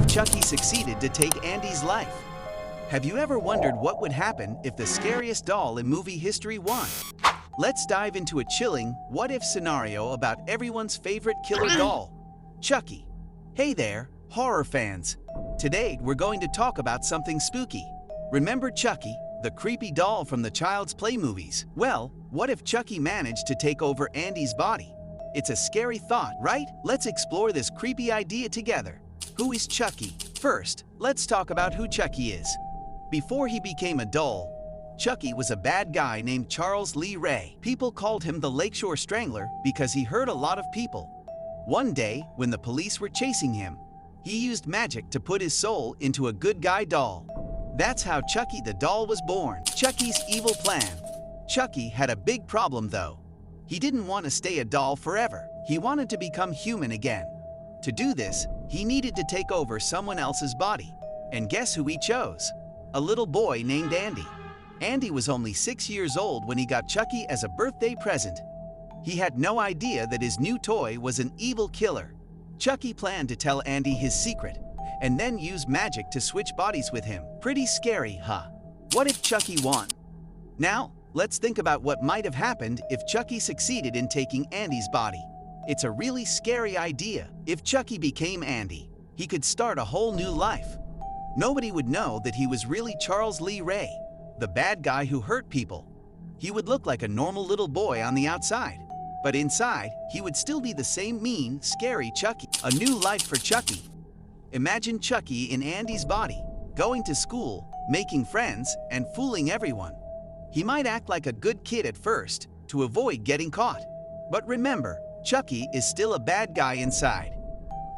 Chucky succeeded to take Andy's life? Have you ever wondered what would happen if the scariest doll in movie history won? Let's dive into a chilling what-if scenario about everyone's favorite killer doll, Chucky. Hey there, horror fans. Today we're going to talk about something spooky. Remember Chucky, the creepy doll from the Child's Play movies? Well, what if Chucky managed to take over Andy's body? It's a scary thought, right? Let's explore this creepy idea together. Who is Chucky? First, let's talk about who Chucky is. Before he became a doll, Chucky was a bad guy named Charles Lee Ray. People called him the Lakeshore Strangler because he hurt a lot of people. One day, when the police were chasing him, he used magic to put his soul into a good guy doll. That's how Chucky the doll was born. Chucky's evil plan. Chucky had a big problem though. He didn't want to stay a doll forever. He wanted to become human again. To do this, he needed to take over someone else's body. And guess who he chose? A little boy named Andy. Andy was only 6 years old when he got Chucky as a birthday present. He had no idea that his new toy was an evil killer. Chucky planned to tell Andy his secret, and then use magic to switch bodies with him. Pretty scary, huh? What if Chucky won? Now, let's think about what might have happened if Chucky succeeded in taking Andy's body. It's a really scary idea. If Chucky became Andy, he could start a whole new life. Nobody would know that he was really Charles Lee Ray, the bad guy who hurt people. He would look like a normal little boy on the outside, but inside, he would still be the same mean, scary Chucky. A new life for Chucky. Imagine Chucky in Andy's body, going to school, making friends, and fooling everyone. He might act like a good kid at first, to avoid getting caught. But remember, Chucky is still a bad guy inside.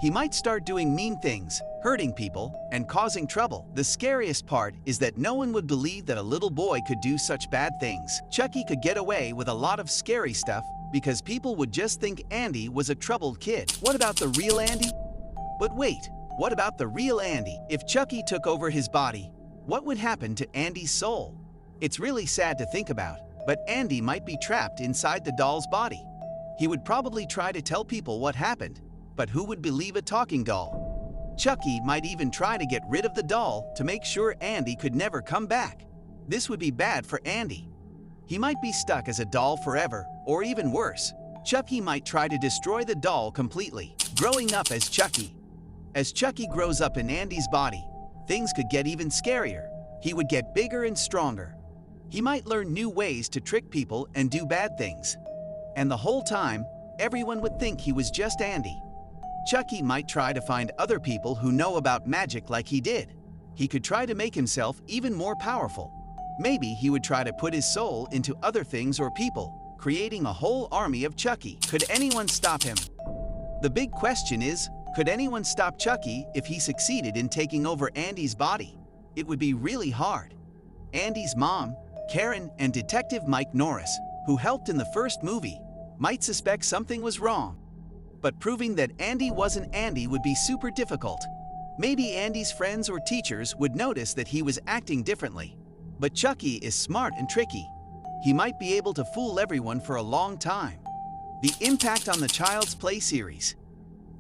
He might start doing mean things, hurting people, and causing trouble. The scariest part is that no one would believe that a little boy could do such bad things. Chucky could get away with a lot of scary stuff because people would just think Andy was a troubled kid. What about the real Andy? But wait, what about the real Andy? If Chucky took over his body, what would happen to Andy's soul? It's really sad to think about, but Andy might be trapped inside the doll's body. He would probably try to tell people what happened, but who would believe a talking doll? Chucky might even try to get rid of the doll to make sure Andy could never come back. This would be bad for Andy. He might be stuck as a doll forever, or even worse, Chucky might try to destroy the doll completely. Growing up as Chucky. As Chucky grows up in Andy's body, things could get even scarier. He would get bigger and stronger. He might learn new ways to trick people and do bad things. And the whole time, everyone would think he was just Andy. Chucky might try to find other people who know about magic like he did. He could try to make himself even more powerful. Maybe he would try to put his soul into other things or people, creating a whole army of Chucky. Could anyone stop him? The big question is, could anyone stop Chucky if he succeeded in taking over Andy's body? It would be really hard. Andy's mom, Karen, and Detective Mike Norris, who helped in the first movie, might suspect something was wrong. But proving that Andy wasn't Andy would be super difficult. Maybe Andy's friends or teachers would notice that he was acting differently. But Chucky is smart and tricky. He might be able to fool everyone for a long time. The impact on the Child's Play series.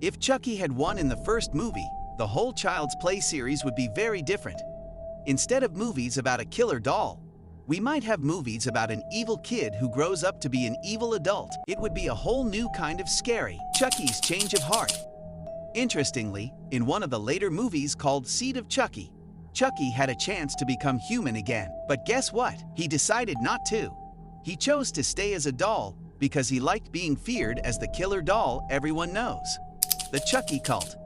If Chucky had won in the first movie, the whole Child's Play series would be very different. Instead of movies about a killer doll, we might have movies about an evil kid who grows up to be an evil adult. It would be a whole new kind of scary. Chucky's change of heart. Interestingly, in one of the later movies called Seed of Chucky, Chucky had a chance to become human again. But guess what? He decided not to. He chose to stay as a doll because he liked being feared as the killer doll everyone knows. The Chucky cult.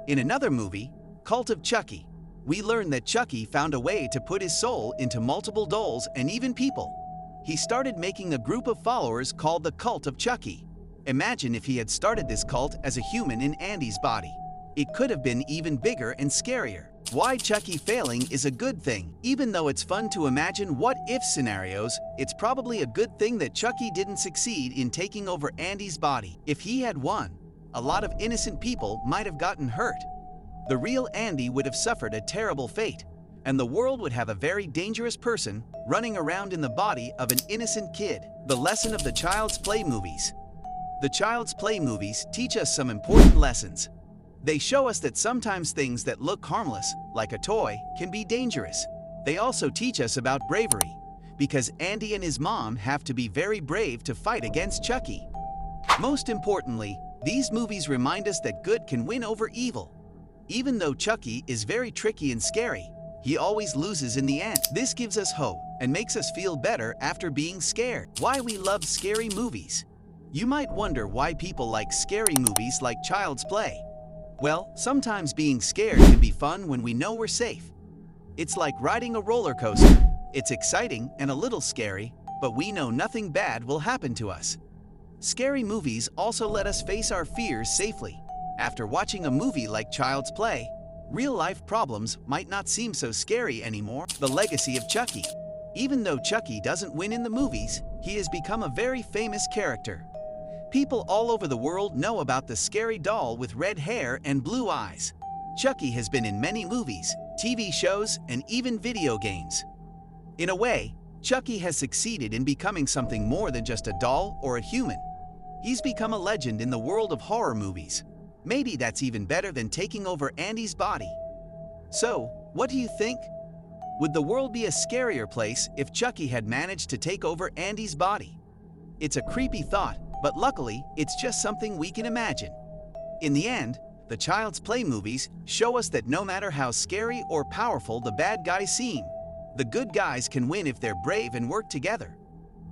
In another movie, Cult of Chucky, we learn that Chucky found a way to put his soul into multiple dolls and even people. He started making a group of followers called the Cult of Chucky. Imagine if he had started this cult as a human in Andy's body. It could have been even bigger and scarier. Why Chucky failing is a good thing. Even though it's fun to imagine what-if scenarios, it's probably a good thing that Chucky didn't succeed in taking over Andy's body. If he had won, a lot of innocent people might have gotten hurt. The real Andy would have suffered a terrible fate, and the world would have a very dangerous person running around in the body of an innocent kid. The lesson of the Child's Play movies. The Child's Play movies teach us some important lessons. They show us that sometimes things that look harmless, like a toy, can be dangerous. They also teach us about bravery, because Andy and his mom have to be very brave to fight against Chucky. Most importantly, these movies remind us that good can win over evil. Even though Chucky is very tricky and scary, he always loses in the end. This gives us hope and makes us feel better after being scared. Why we love scary movies. You might wonder why people like scary movies like Child's Play. Well, sometimes being scared can be fun when we know we're safe. It's like riding a roller coaster. It's exciting and a little scary, but we know nothing bad will happen to us. Scary movies also let us face our fears safely. After watching a movie like Child's Play, real-life problems might not seem so scary anymore. The legacy of Chucky. Even though Chucky doesn't win in the movies, he has become a very famous character. People all over the world know about the scary doll with red hair and blue eyes. Chucky has been in many movies, TV shows, and even video games. In a way, Chucky has succeeded in becoming something more than just a doll or a human. He's become a legend in the world of horror movies. Maybe that's even better than taking over Andy's body. So, what do you think? Would the world be a scarier place if Chucky had managed to take over Andy's body? It's a creepy thought, but luckily, it's just something we can imagine. In the end, the Child's Play movies show us that no matter how scary or powerful the bad guys seem, the good guys can win if they're brave and work together.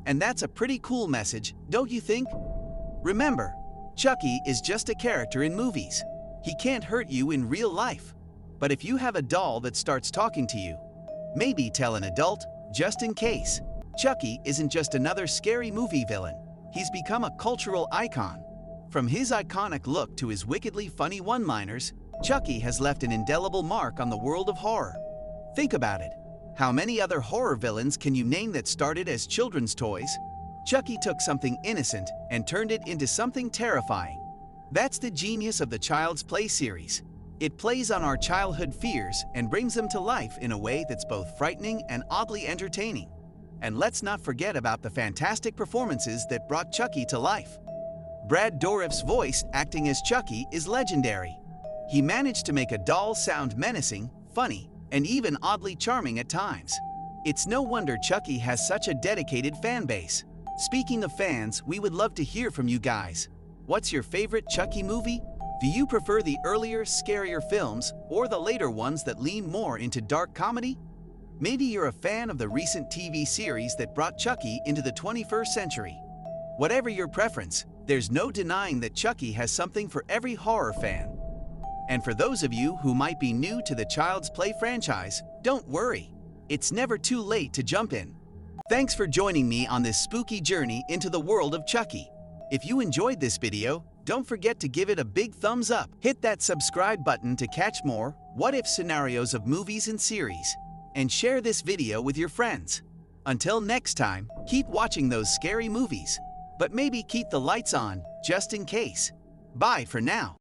And that's a pretty cool message, don't you think? Remember, Chucky is just a character in movies. He can't hurt you in real life. But if you have a doll that starts talking to you, maybe tell an adult, just in case. Chucky isn't just another scary movie villain. He's become a cultural icon. From his iconic look to his wickedly funny one-liners, Chucky has left an indelible mark on the world of horror. Think about it. How many other horror villains can you name that started as children's toys? Chucky took something innocent and turned it into something terrifying. That's the genius of the Child's Play series. It plays on our childhood fears and brings them to life in a way that's both frightening and oddly entertaining. And let's not forget about the fantastic performances that brought Chucky to life. Brad Dourif's voice acting as Chucky is legendary. He managed to make a doll sound menacing, funny, and even oddly charming at times. It's no wonder Chucky has such a dedicated fan base. Speaking of fans, we would love to hear from you guys. What's your favorite Chucky movie? Do you prefer the earlier, scarier films or the later ones that lean more into dark comedy? Maybe you're a fan of the recent TV series that brought Chucky into the 21st century. Whatever your preference, there's no denying that Chucky has something for every horror fan. And for those of you who might be new to the Child's Play franchise, don't worry. It's never too late to jump in. Thanks for joining me on this spooky journey into the world of Chucky. If you enjoyed this video, don't forget to give it a big thumbs up. Hit that subscribe button to catch more what-if scenarios of movies and series. And share this video with your friends. Until next time, keep watching those scary movies, but maybe keep the lights on just in case. Bye for now.